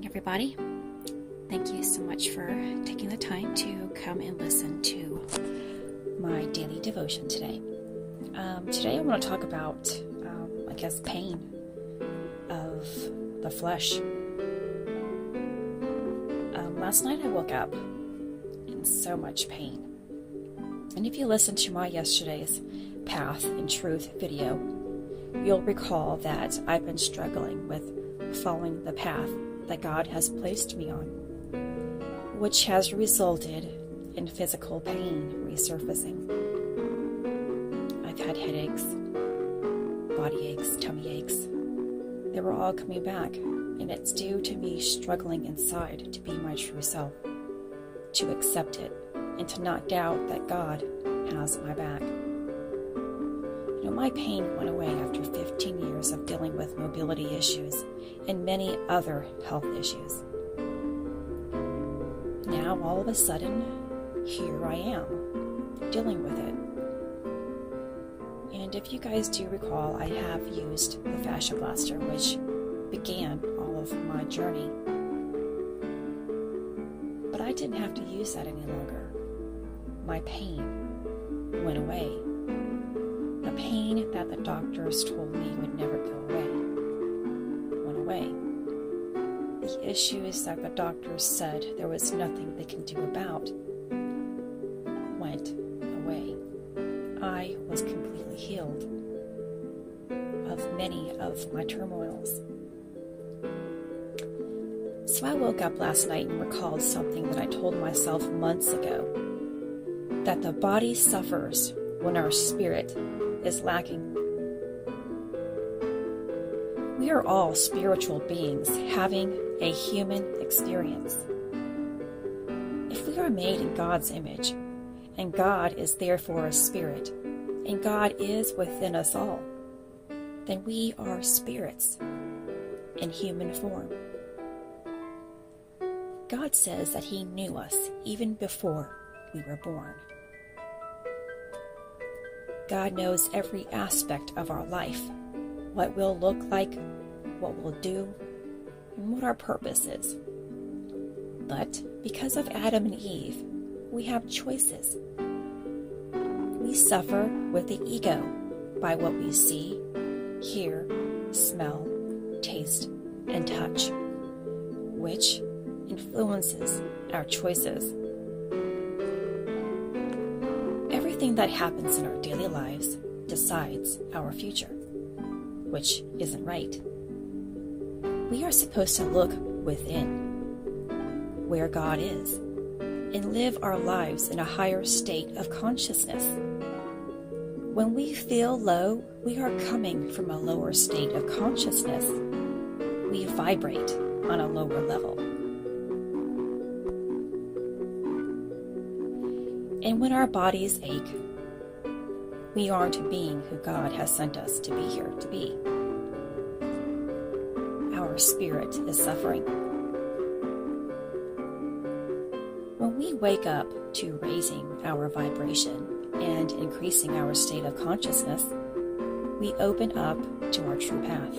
everybody. Thank you so much for taking the time to come and listen to my daily devotion today. Today I want to talk about, pain of the flesh. Last night I woke up in so much pain. And if you listen to my yesterday's Path and Truth video, you'll recall that I've been struggling with following the path that God has placed me on, which has resulted in physical pain resurfacing. I've had headaches, body aches, tummy aches. They were all coming back, and it's due to me struggling inside to be my true self, to accept it, and to not doubt that God has my back. My pain went away after 15 years of dealing with mobility issues and many other health issues. Now, all of a sudden, here I am, dealing with it. And if you guys do recall, I have used the fascia blaster, which began all of my journey. But I didn't have to use that any longer. My pain went away. The pain that the doctors told me would never go away went away. The issues that the doctors said there was nothing they can do about went away. I was completely healed of many of my turmoils. So I woke up last night and recalled something that I told myself months ago, that the body suffers when our spirit is lacking. We are all spiritual beings having a human experience. If we are made in God's image, and God is therefore a spirit, and God is within us all, then we are spirits in human form. God says that He knew us even before we were born. God knows every aspect of our life, what we'll look like, what we'll do, and what our purpose is. But because of Adam and Eve, we have choices. We suffer with the ego by what we see, hear, smell, taste, and touch, which influences our choices. Everything that happens in our daily lives decides our future, which isn't right. We are supposed to look within, where God is, and live our lives in a higher state of consciousness. When we feel low, we are coming from a lower state of consciousness. We vibrate on a lower level. And when our bodies ache, we aren't being who God has sent us to be here to be. Our spirit is suffering. When we wake up to raising our vibration and increasing our state of consciousness, we open up to our true path.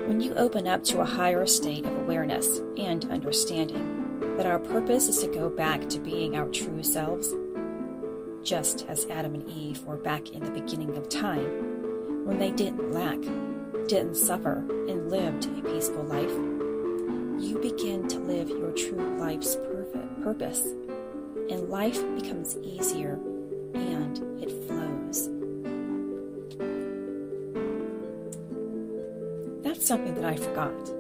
When you open up to a higher state of awareness and understanding, that our purpose is to go back to being our true selves, just as Adam and Eve were back in the beginning of time, when they didn't lack, didn't suffer, and lived a peaceful life. You begin to live your true life's purpose, and life becomes easier and it flows. That's something that I forgot.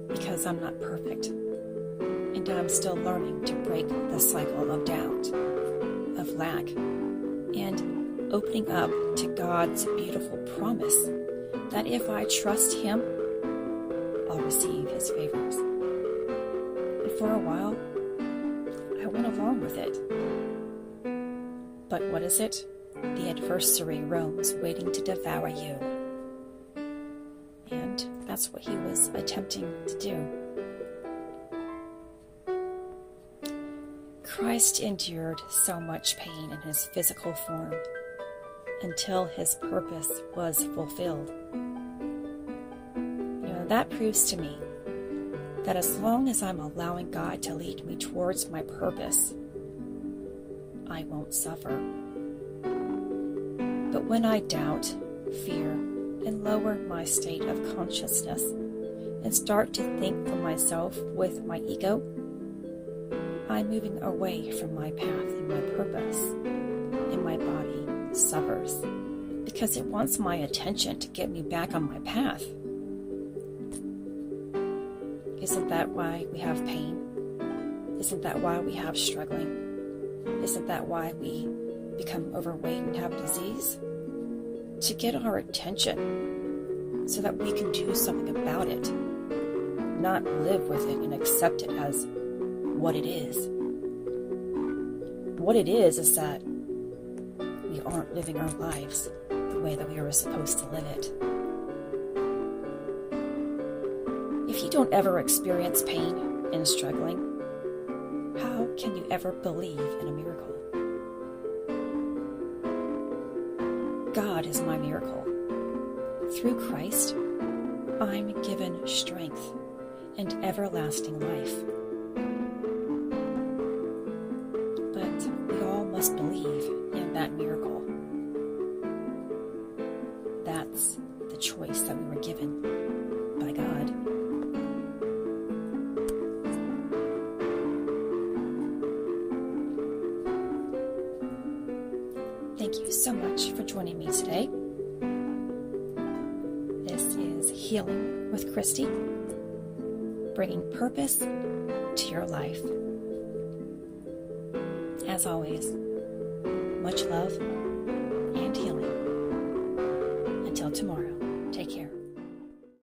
Because I'm not perfect, and I'm still learning to break the cycle of doubt, of lack, and opening up to God's beautiful promise that if I trust Him, I'll receive His favors. And for a while, I went along with it. But what is it? The adversary roams, waiting to devour you. And that's what he was attempting to do. Christ endured so much pain in His physical form until His purpose was fulfilled. that proves to me that as long as I'm allowing God to lead me towards my purpose, I won't suffer. But when I doubt, fear, and lower my state of consciousness and start to think for myself with my ego, I'm moving away from my path and my purpose, and my body suffers because it wants my attention to get me back on my path. Isn't that why we have pain? Isn't that why we have struggling? Isn't that why we become overweight and have disease? To get our attention so that we can do something about it, not live with it and accept it as what it is. What it is that we aren't living our lives the way that we were supposed to live it. If you don't ever experience pain and struggling, how can you ever believe in a miracle? God is my miracle. Through Christ, I'm given strength and everlasting life. But we all must believe in that miracle. That's the choice that we were given by God. Thank you so much for joining me today. This is Healing with Christy, bringing purpose to your life. As always, much love and healing. Until tomorrow, take care.